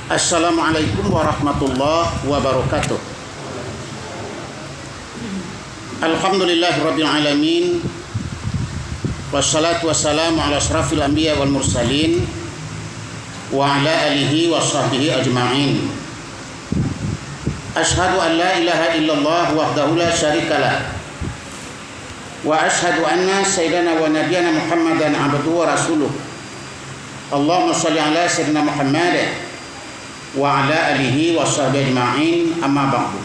Assalamualaikum warahmatullahi wabarakatuh. Alhamdulillahirabbil alamin. Wassalatu wassalamu ala asyrafil anbiya wal mursalin wa ala alihi wa sahbihi ajma'in. Asyhadu an la ilaha illallah wahdahu la syarikalah wa asyhadu anna sayyidana wa nabiyana Muhammadan abduhu wa rasuluh. Allahumma shalli ala sayyidina Muhammad wa ala alihi wa sahbihi ajma'in, amma ba'du.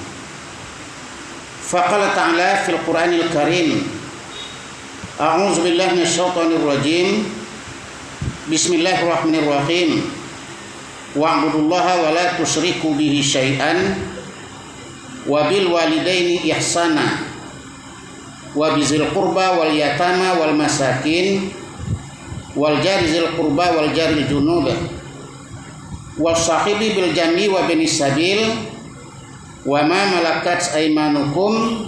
Faqala ta'ala fil Qur'anil Karim, a'udzu billahi minasyaitonir rajim. Bismillahirrahmanirrahim. Wa'budullaha wa la tusyriku bihi syai'an wa bil walidaini ihsana wa bizil qurba wal yatama wal masakin wal jari zil qurba wal jaril junub wasahibi bil jambi wa binis sabil wa ma malakat aymanukum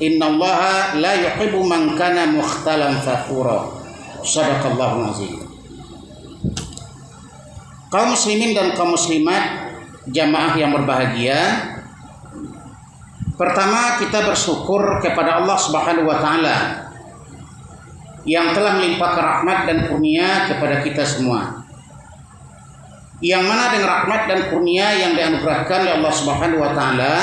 innallaha la yuhibbu man kana mukhtalan fakhura. Shadaqallahul azim. Kaum muslimin dan kaum muslimat, jamaah yang berbahagia, pertama kita bersyukur kepada Allah Subhanahu wa taala yang telah melimpahkan rahmat dan kurnia kepada kita semua. Yang mana dengan rahmat dan kurnia yang dianugerahkan oleh Allah Subhanahu wa taala,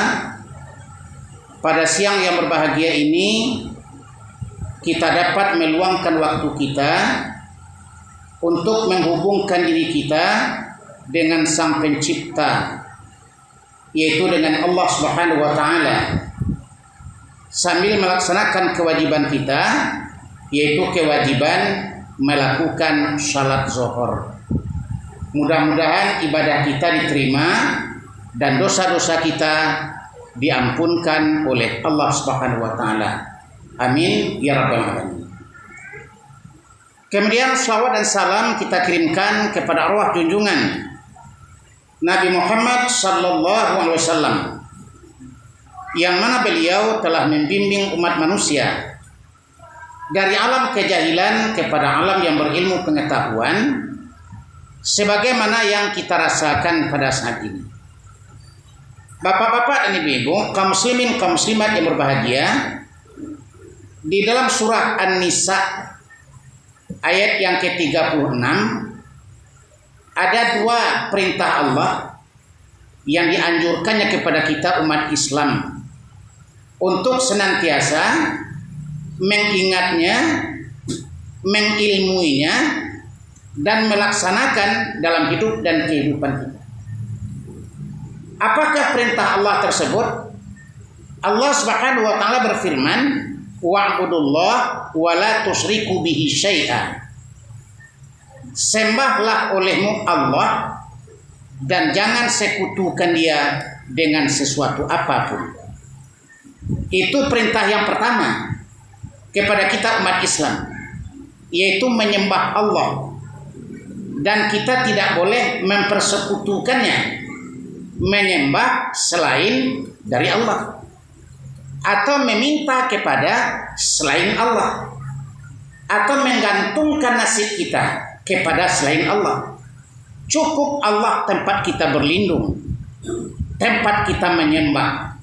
pada siang yang berbahagia ini kita dapat meluangkan waktu kita untuk menghubungkan diri kita dengan Sang Pencipta, yaitu dengan Allah Subhanahu wa taala, sambil melaksanakan kewajiban kita, yaitu kewajiban melakukan salat zuhur. Mudah-mudahan ibadah kita diterima dan dosa-dosa kita diampunkan oleh Allah Subhanahu wa taala. Amin ya rabbal alamin. Kemudian salawat dan salam kita kirimkan kepada arwah junjungan Nabi Muhammad sallallahu alaihi wasallam, yang mana beliau telah membimbing umat manusia dari alam kejahilan kepada alam yang berilmu pengetahuan, sebagaimana yang kita rasakan pada saat ini. Bapak-bapak dan ibu-ibu, kaum muslimin, kaum muslimat yang berbahagia, di dalam surah An-Nisa ayat yang ke-36 ada dua perintah Allah yang dianjurkannya kepada kita umat Islam untuk senantiasa mengingatnya, mengilmuinya, dan melaksanakan dalam hidup dan kehidupan kita. Apakah perintah Allah tersebut? Allah Subhanahu wa taala berfirman, wa'budullah wa la tusyriku bihi syai'a. Sembahlah olehmu Allah dan jangan sekutukan Dia dengan sesuatu apapun. Itu perintah yang pertama kepada kita umat Islam, yaitu menyembah Allah. Dan kita tidak boleh mempersekutukannya, menyembah selain dari Allah, atau meminta kepada selain Allah, atau menggantungkan nasib kita kepada selain Allah. Cukup Allah tempat kita berlindung, tempat kita menyembah,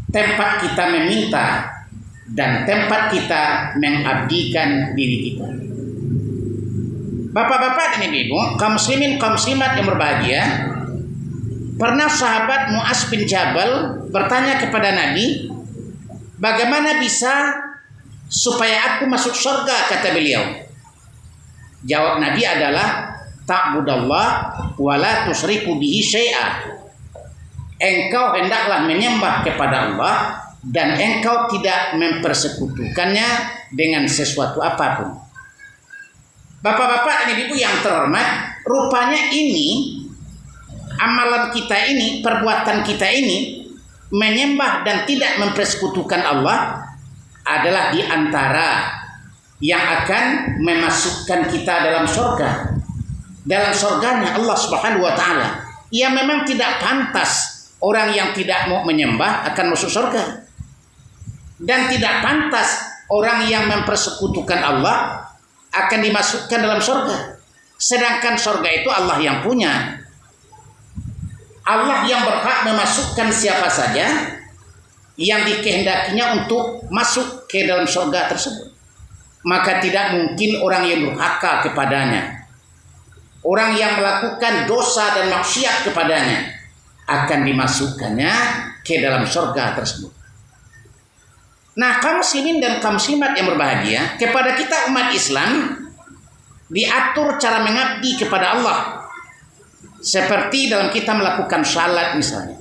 tempat kita meminta, dan tempat kita mengabdikan diri kita. Bapak-bapak dan ibu-ibu, kaum muslimin, kaum muslimat yang berbahagia, pernah sahabat Mu'adz bin Jabal bertanya kepada Nabi, bagaimana bisa supaya aku masuk surga, kata beliau. Jawab Nabi adalah, ta'budallah wa la tusyriku bihi syai'a. Engkau hendaklah menyembah kepada Allah dan engkau tidak mempersekutukannya dengan sesuatu apapun. Bapak-bapak dan ibu yang terhormat, rupanya ini, amalan kita ini, perbuatan kita ini, menyembah dan tidak mempersekutukan Allah, adalah di antara yang akan memasukkan kita dalam surga. Dalam surganya Allah Subhanahu wa taala. Ya, memang tidak pantas orang yang tidak mau menyembah akan masuk surga. Dan tidak pantas orang yang mempersekutukan Allah akan dimasukkan dalam surga. Sedangkan surga itu Allah yang punya. Allah yang berhak memasukkan siapa saja yang dikehendakinya untuk masuk ke dalam surga tersebut. Maka tidak mungkin orang yang durhaka kepadanya, orang yang melakukan dosa dan maksiat kepadanya, akan dimasukkannya ke dalam surga tersebut. Nah, kaum muslimin dan kaum muslimat yang berbahagia, kepada kita umat Islam diatur cara mengabdi kepada Allah. Seperti dalam kita melakukan salat misalnya.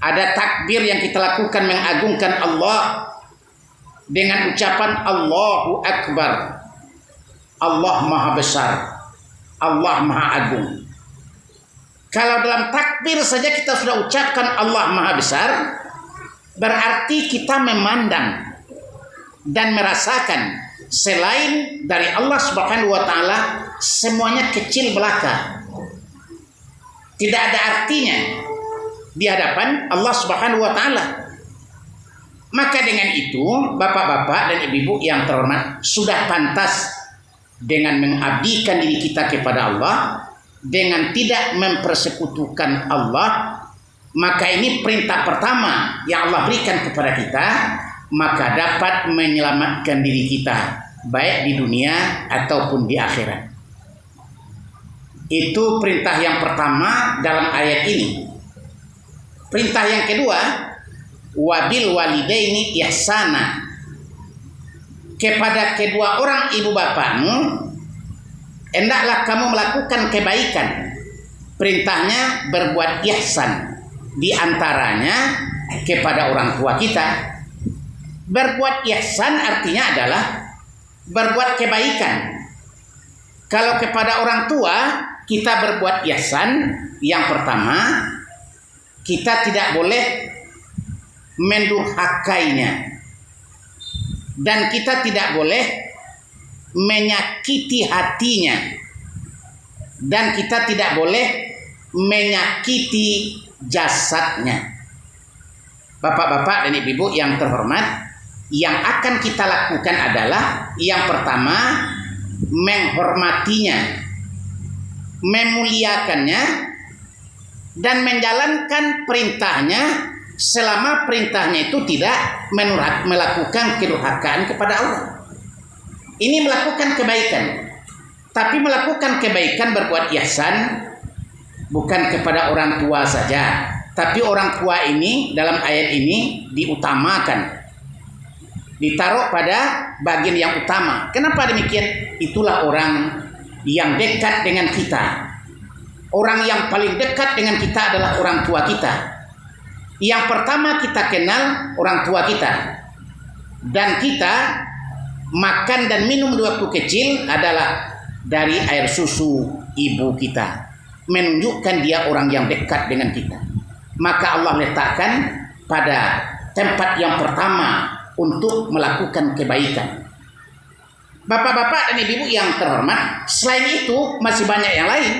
Ada takbir yang kita lakukan mengagungkan Allah dengan ucapan Allahu Akbar. Allah Maha Besar. Allah Maha Agung. Kalau dalam takbir saja kita sudah ucapkan Allah Maha Besar, berarti kita memandang dan merasakan selain dari Allah Subhanahu wa taala semuanya kecil belaka. Tidak ada artinya di hadapan Allah Subhanahu wa taala. Maka dengan itu, bapak-bapak dan ibu-ibu yang terhormat, sudah pantas dengan mengabdikan diri kita kepada Allah dengan tidak mempersekutukan Allah. Maka ini perintah pertama yang Allah berikan kepada kita, maka dapat menyelamatkan diri kita baik di dunia ataupun di akhirat. Itu perintah yang pertama dalam ayat ini. Perintah yang kedua, wabil walidaini ihsana. Kepada kedua orang ibu bapakmu hendaklah kamu melakukan kebaikan. Perintahnya berbuat ihsan, di antaranya kepada orang tua kita. Berbuat ihsan artinya adalah berbuat kebaikan. Kalau kepada orang tua kita berbuat ihsan, yang pertama kita tidak boleh mendurhakainya dan kita tidak boleh menyakiti hatinya dan kita tidak boleh menyakiti jasadnya. Bapak-bapak dan ibu-ibu yang terhormat, yang akan kita lakukan adalah yang pertama menghormatinya, memuliakannya, dan menjalankan perintahnya selama perintahnya itu tidak melakukan kedurhakaan kepada Allah. Ini melakukan kebaikan. Tapi melakukan kebaikan berbuat ihsan bukan kepada orang tua saja, tapi orang tua ini dalam ayat ini diutamakan, ditaruh pada bagian yang utama. Kenapa demikian? Itulah orang yang dekat dengan kita. Orang yang paling dekat dengan kita adalah orang tua kita. Yang pertama kita kenal orang tua kita. Dan kita makan dan minum di waktu kecil adalah dari air susu ibu kita. Menunjukkan dia orang yang dekat dengan kita. Maka Allah letakkan pada tempat yang pertama untuk melakukan kebaikan. Bapak-bapak dan ibu-ibu yang terhormat, selain itu masih banyak yang lain.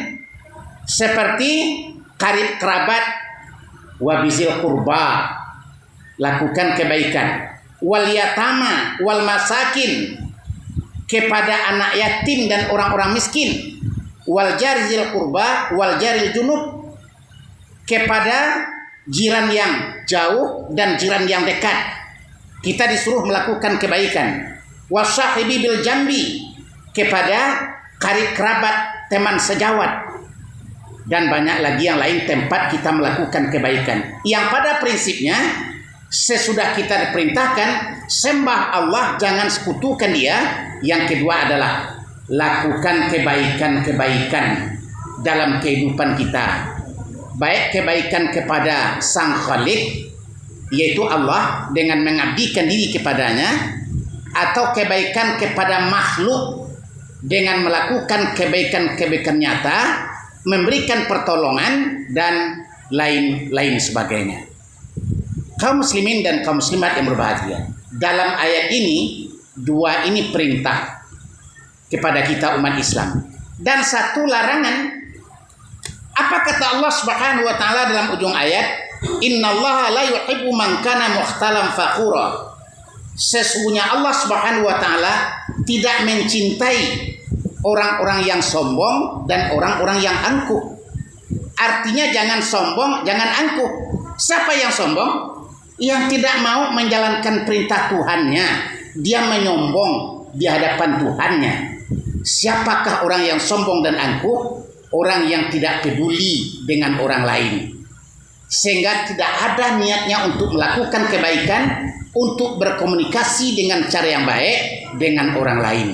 Seperti karib kerabat, wabizil kurba, lakukan kebaikan. Wal yatama, wal masakin, kepada anak yatim dan orang-orang miskin. Wal jarizil kurba, wal jaril junub, kepada jiran yang jauh dan jiran yang dekat. Kita disuruh melakukan kebaikan. Wasahibi bil jambi, kepada karib kerabat, teman sejawat, dan banyak lagi yang lain tempat kita melakukan kebaikan. Yang pada prinsipnya sesudah kita diperintahkan sembah Allah, jangan sekutukan Dia. Yang kedua adalah lakukan kebaikan-kebaikan dalam kehidupan kita. Baik kebaikan kepada Sang Khalik, yaitu Allah dengan mengabdikan diri kepadanya, atau kebaikan kepada makhluk dengan melakukan kebaikan-kebaikan nyata, memberikan pertolongan dan lain-lain sebagainya. Kaum muslimin dan kaum muslimat yang berbahagia, dalam ayat ini dua ini perintah kepada kita umat Islam dan satu larangan. Apa kata Allah Subhanahu wa taala dalam ujung ayat? Innallaha la yuhibbu man kana mukhtalan fakhura. Sesungguhnya Allah Subhanahu wa taala tidak mencintai orang-orang yang sombong dan orang-orang yang angkuh. Artinya jangan sombong, jangan angkuh. Siapa yang sombong? Yang tidak mau menjalankan perintah Tuhannya. Dia menyombong di hadapan Tuhannya. Siapakah orang yang sombong dan angkuh? Orang yang tidak peduli dengan orang lain, sehingga tidak ada niatnya untuk melakukan kebaikan, untuk berkomunikasi dengan cara yang baik dengan orang lain.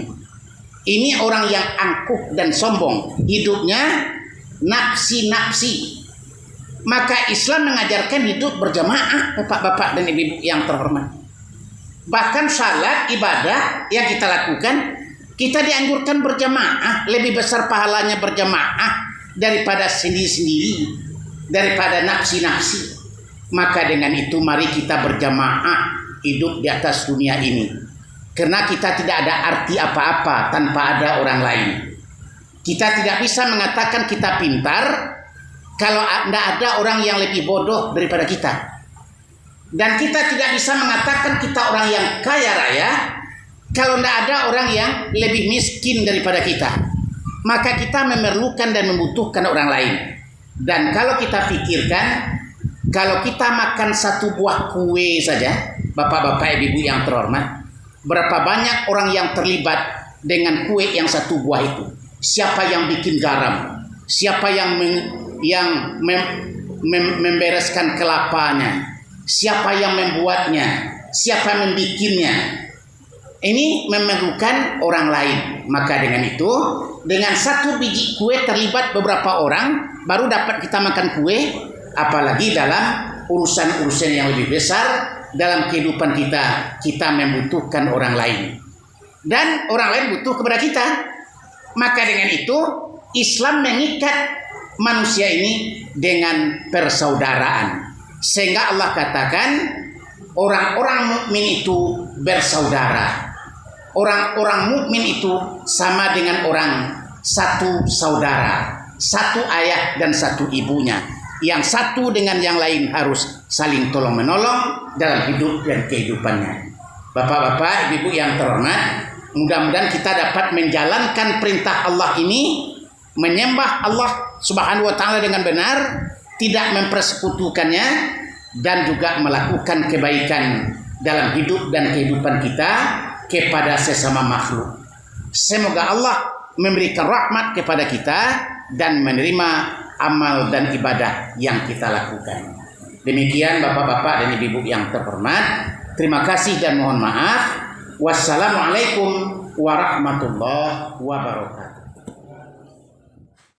Ini orang yang angkuh dan sombong, hidupnya nafsi-nafsi. Maka Islam mengajarkan hidup berjamaah, bapak-bapak dan ibu-ibu yang terhormat. Bahkan salat ibadah yang kita lakukan, kita dianjurkan berjamaah. Lebih besar pahalanya berjamaah daripada sendiri-sendiri, daripada nafsi-nafsi. Maka dengan itu mari kita berjamaah hidup di atas dunia ini. Karena kita tidak ada arti apa-apa tanpa ada orang lain. Kita tidak bisa mengatakan kita pintar kalau tidak ada orang yang lebih bodoh daripada kita. Dan kita tidak bisa mengatakan kita orang yang kaya raya kalau tidak ada orang yang lebih miskin daripada kita. Maka kita memerlukan dan membutuhkan orang lain. Dan kalau kita pikirkan, kalau kita makan satu buah kue saja, bapak-bapak ibu-ibu yang terhormat, berapa banyak orang yang terlibat dengan kue yang satu buah itu? Siapa yang bikin garam? Siapa yang membereskan kelapanya? Siapa yang membuatnya? Siapa yang membikinnya? Ini memerlukan orang lain. Maka dengan itu, dengan satu biji kue terlibat beberapa orang, baru dapat kita makan kue. Apalagi dalam urusan-urusan yang lebih besar dalam kehidupan kita, kita membutuhkan orang lain. Dan orang lain butuh kepada kita. Maka dengan itu, Islam mengikat manusia ini dengan persaudaraan. Sehingga Allah katakan orang-orang mukmin itu bersaudara. Orang-orang mukmin itu sama dengan orang satu saudara, satu ayah dan satu ibunya. Yang satu dengan yang lain harus saling tolong menolong dalam hidup dan kehidupannya. Bapak-bapak, ibu-ibu yang terhormat, mudah-mudahan kita dapat menjalankan perintah Allah ini, menyembah Allah Subhanahu wa taala dengan benar, tidak mempersekutukannya, dan juga melakukan kebaikan dalam hidup dan kehidupan kita kepada sesama makhluk. Semoga Allah memberikan rahmat kepada kita dan menerima amal dan ibadah yang kita lakukan. Demikian bapak-bapak dan ibu-ibu yang terhormat. Terima kasih dan mohon maaf. Wassalamualaikum warahmatullahi wabarakatuh.